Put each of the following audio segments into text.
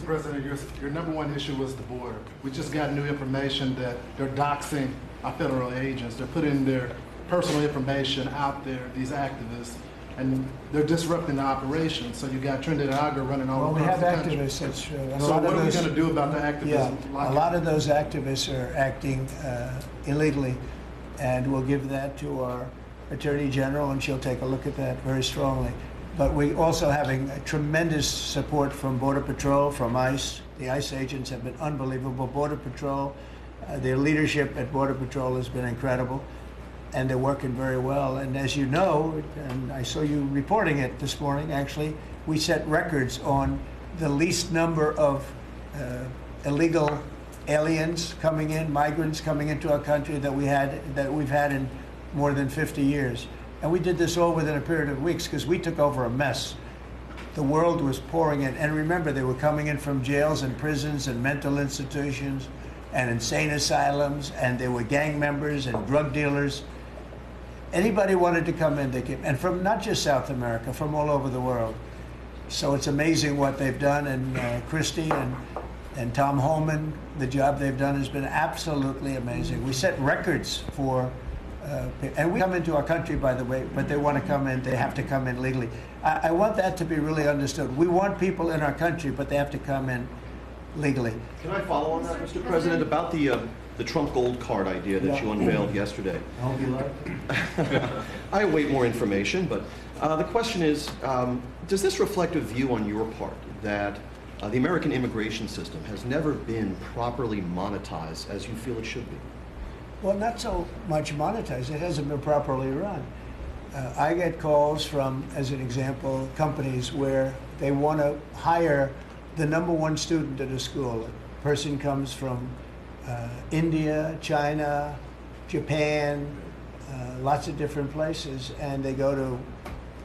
President, your number one issue was the border. We just got new information that they're doxing our federal agents. They're putting their personal information out there, these activists, and they're disrupting the operation. So you got Trinidad and Tobago running all over the country. Well, we have activists, that's true. And so what are we going to do about the activism? Yeah, a lot of those activists are acting illegally, and we'll give that to our Attorney General, and she'll take a look at that very strongly. But we also having tremendous support from Border Patrol, from ICE. The ICE agents have been unbelievable. Border Patrol, their leadership at Border Patrol has been incredible, and they're working very well. And as you know, and I saw you reporting it this morning, actually, we set records on the least number of illegal aliens coming in, migrants coming into our country that we've had in more than 50 years. And we did this all within a period of weeks because we took over a mess. The world was pouring in. And remember, they were coming in from jails and prisons and mental institutions and insane asylums, and they were gang members and drug dealers. Anybody wanted to come in, they came. And from not just South America, from all over the world. So it's amazing what they've done. And Christie and Tom Holman, the job they've done has been absolutely amazing. We set records for and we come into our country, by the way, but they want to come in, they have to come in legally. I want that to be really understood. We want people in our country, but they have to come in legally. Can I follow on that, Mr. President, about the Trump Gold Card idea that you unveiled yesterday? I hope you like it. I await more information, but the question is, does this reflect a view on your part that the American immigration system has never been properly monetized as you feel it should be? Well, not so much monetized. It hasn't been properly run. I get calls from, as an example, companies where they want to hire the #1 student at a school. A person comes from India, China, Japan, lots of different places, and they go to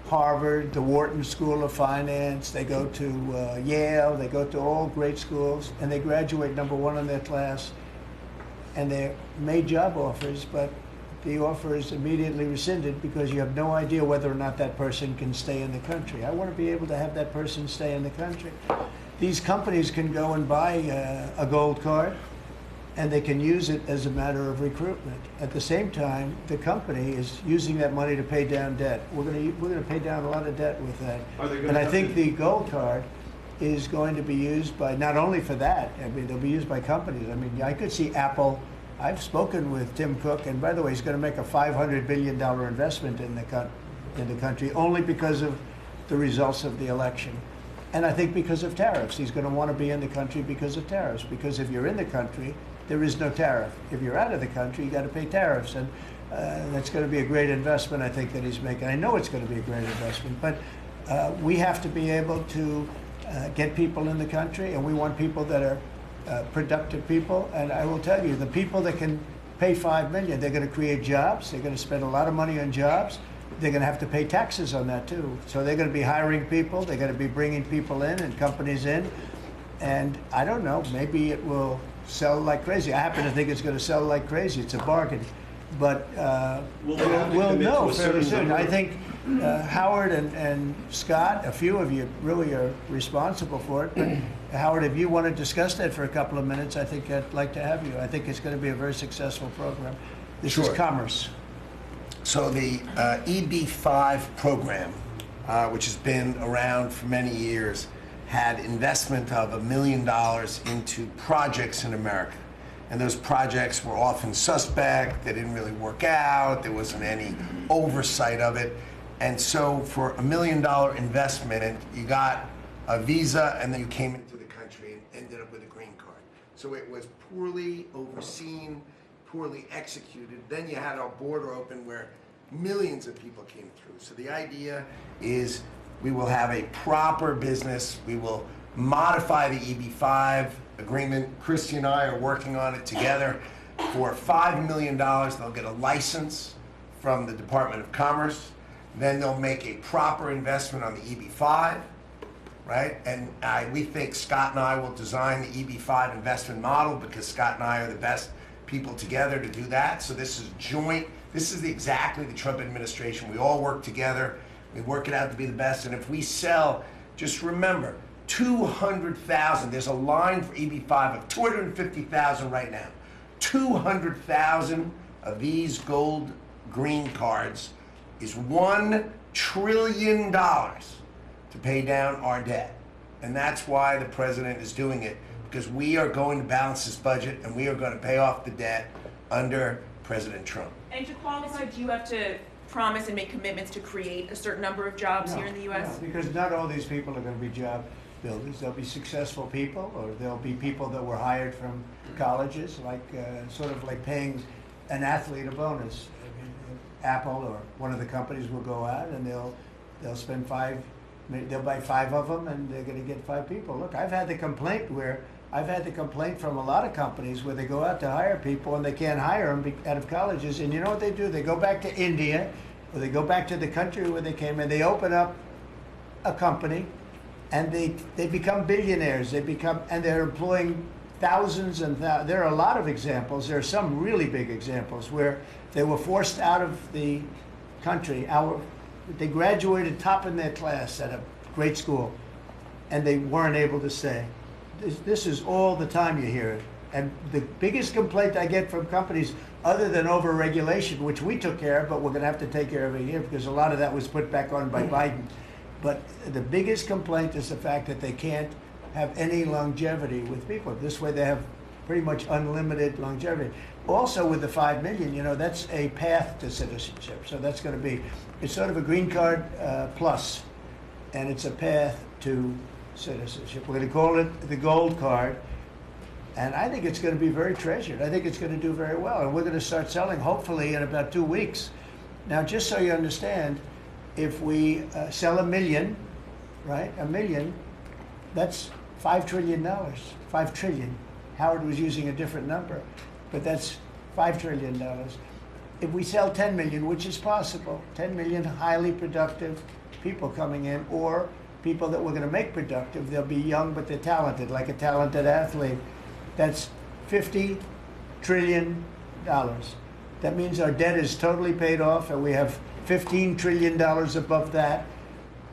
Harvard, the Wharton School of Finance, they go to Yale, they go to all great schools, and they graduate #1 in their class. And they're made job offers, but the offer is immediately rescinded because you have no idea whether or not that person can stay in the country. I want to be able to have that person stay in the country. These companies can go and buy a gold card, and they can use it as a matter of recruitment. At the same time, the company is using that money to pay down debt. We're going to pay down a lot of debt with that. And I think the gold card is going to be used by, not only for that, I mean, they'll be used by companies. I mean, I could see Apple. I've spoken with Tim Cook, and by the way, he's going to make a $500 billion investment in the country only because of the results of the election. And I think because of tariffs. He's going to want to be in the country because of tariffs, because if you're in the country, there is no tariff. If you're out of the country, you got to pay tariffs. And that's going to be a great investment, I think, that he's making. I know it's going to be a great investment, but we have to be able to get people in the country, and we want people that are productive people. And I will tell you, the people that can pay $5 million, they're going to create jobs. They're going to spend a lot of money on jobs. They're going to have to pay taxes on that too. So they're going to be hiring people. They're going to be bringing people in and companies in. And I don't know, maybe it will sell like crazy. I happen to think it's going to sell like crazy. It's a bargain. But we'll know fairly soon. I think Howard and Scott, a few of you really are responsible for it. But Howard, if you want to discuss that for a couple of minutes, I think I'd like to have you. I think it's going to be a very successful program. This is commerce. So the EB-5 program, which has been around for many years, had investment of $1 million into projects in America. And those projects were often suspect. They didn't really work out. There wasn't any oversight of it. And so for $1 million investment, you got a visa, and then you came into the country and ended up with a green card. So it was poorly overseen, poorly executed. Then you had our border open where millions of people came through. So the idea is we will have a proper business. We will modify the EB-5 agreement. Christy and I are working on it together. For $5 million, they'll get a license from the Department of Commerce. Then they'll make a proper investment on the EB-5, right? And we think Scott and I will design the EB-5 investment model because Scott and I are the best people together to do that. So this is joint. This is exactly the Trump administration. We all work together. We work it out to be the best. And if we sell, just remember, 200,000. There's a line for EB5 of 250,000 right now. 200,000 of these gold green cards is $1 trillion to pay down our debt. And that's why the president is doing it, because we are going to balance this budget and we are going to pay off the debt under President Trump. And to qualify, do you have to promise and make commitments to create a certain number of jobs here in the U.S.? No, because not all these people are going to be job builders. There'll be successful people, or there'll be people that were hired from colleges, like sort of like paying an athlete a bonus. I mean, Apple or one of the companies will go out and they'll spend they'll buy 5 of them and they're going to get 5 people. Look, I've had the complaint from a lot of companies where they go out to hire people and they can't hire them out of colleges. And you know what they do? They go back to India, or they go back to the country where they came, and they open up a company, and they become billionaires. And they're employing thousands and thousands. There are a lot of examples. There are some really big examples where they were forced out of the country. They graduated top in their class at a great school, and they weren't able to stay. This is all the time you hear it. And the biggest complaint I get from companies, other than over-regulation, which we took care of, but we're going to have to take care of it here because a lot of that was put back on by Biden. But the biggest complaint is the fact that they can't have any longevity with people. This way they have pretty much unlimited longevity. Also with the 5 million, you know, that's a path to citizenship. So that's going to be, it's sort of a green card plus, and it's a path to citizenship. We're going to call it the gold card. And I think it's going to be very treasured. I think it's going to do very well. And we're going to start selling, hopefully, in about 2 weeks. Now, just so you understand, if we sell 1 million, right, 1 million, that's $5 trillion. 5 trillion. Howard was using a different number, but that's $5 trillion. If we sell 10 million, which is possible, 10 million highly productive people coming in, or people that we're going to make productive, they'll be young, but they're talented, like a talented athlete. That's $50 trillion. That means our debt is totally paid off, and we have $15 trillion above that.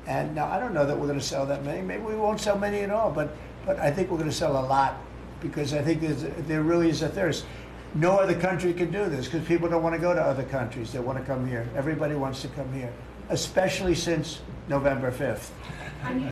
And now, I don't know that we're going to sell that many. Maybe we won't sell many at all, but I think we're going to sell a lot, because I think there really is a thirst. No other country can do this, because people don't want to go to other countries. They want to come here. Everybody wants to come here, especially since November 5th.